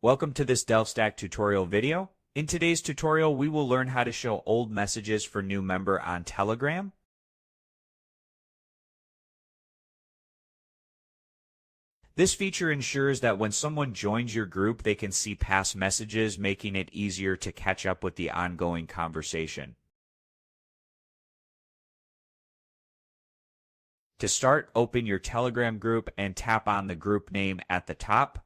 Welcome to this DelveStack tutorial video. In today's tutorial, we will learn how to show old messages for new member on Telegram. This feature ensures that when someone joins your group, they can see past messages, making it easier to catch up with the ongoing conversation. To start, open your Telegram group and tap on the group name at the top.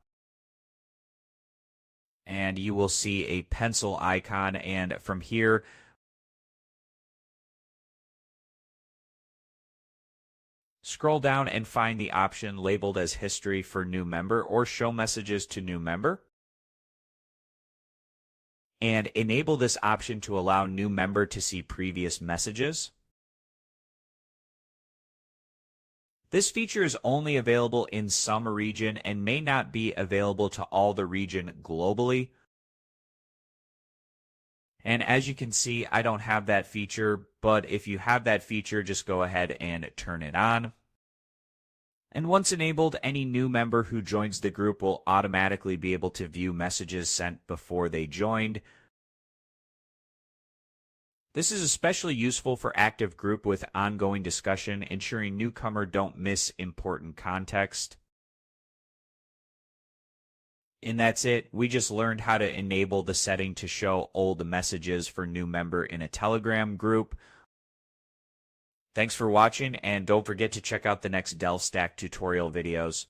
And you will see a pencil icon, and from here, scroll down and find the option labeled as History for New Member or Show Messages to New Member. And enable this option to allow new member to see previous messages. This feature is only available in some region and may not be available to all the region globally. And as you can see, I don't have that feature, but if you have that feature, just go ahead and turn it on. And once enabled, any new member who joins the group will automatically be able to view messages sent before they joined. This is especially useful for active group with ongoing discussion, ensuring newcomer don't miss important context. And that's it. We just learned how to enable the setting to show old messages for new member in a Telegram group. Thanks for watching, and don't forget to check out the next DelveStack tutorial videos.